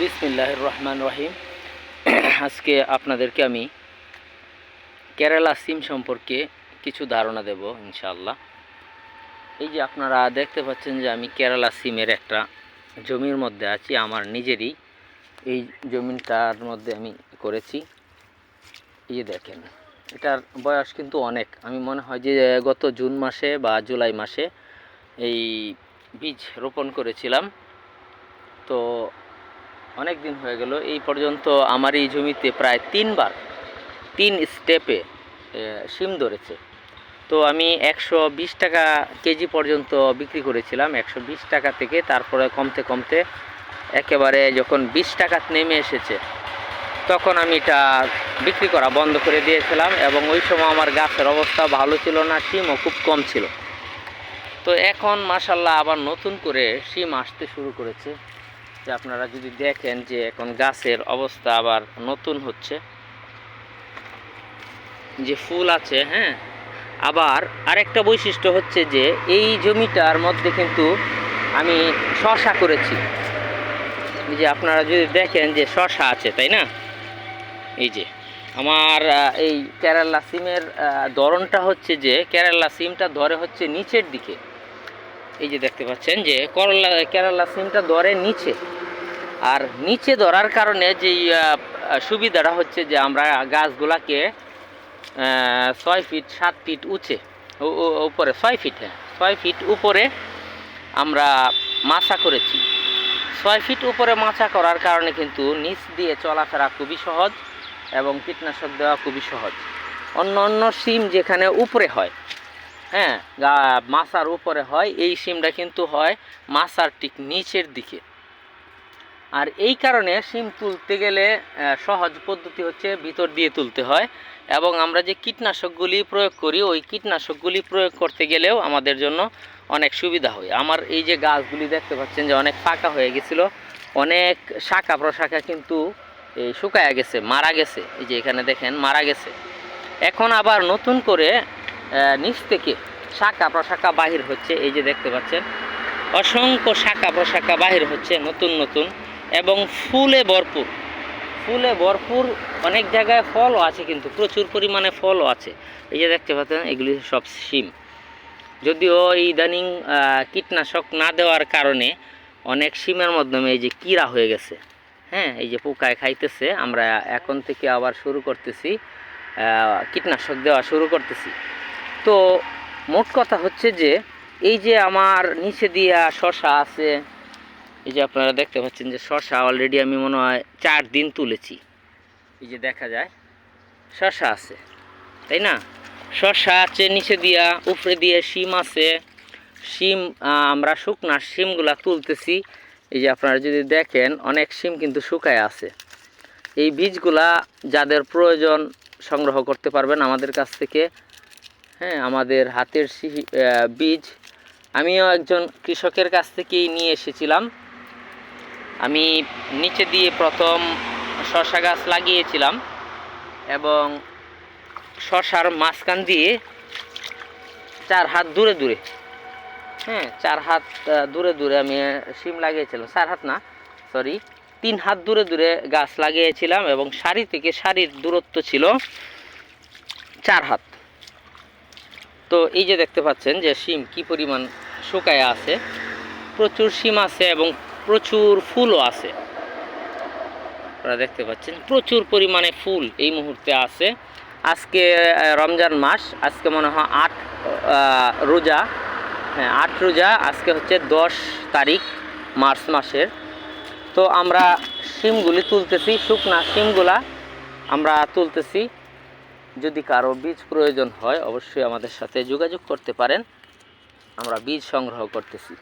বিসমিল্লাহির রহমান রহিম। আজকে আপনাদেরকে আমি কেরালা সিম সম্পর্কে কিছু ধারণা দেব ইনশাআল্লাহ। এই যে আপনারা দেখতে পাচ্ছেন যে আমি কেরালা সিমের একটা জমির মধ্যে আছি, আমার নিজেরই এই জমিটার মধ্যে আমি করেছি। এই যে দেখেন, এটার বয়স কিন্তু অনেক, আমি মনে হয় যে গত জুন মাসে বা জুলাই মাসে এই বীজ রোপণ করেছিলাম। তো অনেক দিন হয়ে গেল, এই পর্যন্ত আমার এই জমিতে প্রায় 3 স্টেপে শিম ধরেছে। তো আমি 120 টাকা কেজি পর্যন্ত বিক্রি করেছিলাম। 120 টাকা থেকে তারপরে কমতে কমতে একেবারে যখন 20 টাকা নেমে এসেছে, তখন আমি এটা বিক্রি করা বন্ধ করে দিয়েছিলাম। এবং ওই সময় আমার গাছের অবস্থা ভালো ছিল না, শিমও খুব কম ছিল। তো এখন মাশাল্লাহ আবার নতুন করে শিম আসতে শুরু করেছে। যে আপনারা যদি দেখেন যে এখন গাছের অবস্থা আবার নতুন হচ্ছে, যে ফুল আছে। হ্যাঁ, আবার আরেকটা বৈশিষ্ট্য হচ্ছে যে এই জমিটার মধ্যে কিন্তু আমি শসা করেছি। এই যে আপনারা যদি দেখেন যে শসা আছে, তাই না? এই যে আমার এই কেরালা সিমের ধরনটা হচ্ছে যে কেরালা সিমটা ধরে হচ্ছে নিচের দিকে। এই যে দেখতে পাচ্ছেন যে কেরালা সিমটা ধরে নিচে, আর নিচে ধরার কারণে যেই সুবিধাটা হচ্ছে যে আমরা গাছগুলাকে 6 ফিট 7 ফিট উঁচে উপরে 6 ফিট, হ্যাঁ 6 ফিট উপরে আমরা মাচা করেছি। 6 ফিট উপরে মাচা করার কারণে কিন্তু নিচ দিয়ে চলাফেরা খুবই সহজ এবং কীটনাশক দেওয়া খুবই সহজ। অন্য সিম যেখানে উপরে হয়, হ্যাঁ মাচার উপরে হয়, এই সিমটা কিন্তু হয় মাচার ঠিক নিচের দিকে। আর এই কারণে সিম তুলতে গেলে সহজ পদ্ধতি হচ্ছে ভিতর দিয়ে তুলতে হয়। এবং আমরা যে কীটনাশকগুলি প্রয়োগ করি, ওই কীটনাশকগুলি প্রয়োগ করতে গেলেও আমাদের জন্য অনেক সুবিধা হয়। আমার এই যে গাছগুলি দেখতে পাচ্ছেন যে অনেক ফাঁকা হয়ে গেছিল, অনেক শাখা প্রশাখা কিন্তু এই শুকায়া গেছে, মারা গেছে। এই যে এখানে দেখেন মারা গেছে। এখন আবার নতুন করে নিচ থেকে শাখা প্রশাখা বাহির হচ্ছে। এই যে দেখতে পাচ্ছেন অসংখ্য শাখা প্রশাখা বাহির হচ্ছে নতুন নতুন, এবং ফুলে ভরপুর। অনেক জায়গায় ফলও আছে, কিন্তু প্রচুর পরিমাণে ফলও আছে। এই যে দেখতে পাচ্ছেন এগুলি সব শিম। যদিও ইদানিং কীটনাশক না দেওয়ার কারণে অনেক শিমের মাধ্যমে এই যে কীড়া হয়ে গেছে, হ্যাঁ এই যে পোকায় খাইতেছে। আমরা এখন থেকে আবার শুরু করতেছি, কীটনাশক দেওয়া শুরু করতেছি। তো মোট কথা হচ্ছে যে এই যে আমার নিচে দিয়া শসা আছে, এই যে আপনারা দেখতে পাচ্ছেন যে শসা অলরেডি আমি মনে হয় 4 দিন তুলেছি। এই যে দেখা যায় শসা আছে, তাই না? শসা আছে নিচে দিয়া, উপরে দিয়ে শিম আছে। শিম আমরা শুকনা শিমগুলা তুলতেছি। এই যে আপনারা যদি দেখেন অনেক শিম কিন্তু শুকায় আছে। এই বীজগুলা যাদের প্রয়োজন সংগ্রহ করতে পারবেন আমাদের কাছ থেকে। হ্যাঁ, আমাদের হাতের বীজ আমিও একজন কৃষকের কাছ থেকেই নিয়ে এসেছিলাম। আমি নিচে দিয়ে প্রথম শসা গাছ লাগিয়েছিলাম, এবং শসার মাঝখান দিয়ে 4 হাত দূরে দূরে, হ্যাঁ 4 হাত দূরে দূরে আমি শিম লাগিয়েছিলাম। 4 হাত না, সরি 3 হাত দূরে দূরে গাছ লাগিয়েছিলাম, এবং সারি থেকে সারির দূরত্ব ছিল 4 হাত। তো এই যে দেখতে পাচ্ছেন যে শিম কি পরিমাণ শুকায় আছে, প্রচুর শিম আছে এবং প্রচুর ফুলও আছে। আপনারা দেখতে পাচ্ছেন প্রচুর পরিমাণে ফুল এই মুহূর্তে আছে। আজকে রমজান মাস, আজকে মনে হয় 8 রোজা, হ্যাঁ 8 রোজা। আজকে হচ্ছে 10 তারিখ মার্চ মাসের। তো আমরা শিমগুলি তুলতেছি, শুকনা শিমগুলা আমরা তুলতেছি। যদি কারো বীজ প্রয়োজন হয় অবশ্যই আমাদের সাথে যোগাযোগ করতে পারেন, আমরা বীজ সংগ্রহ করতেছি।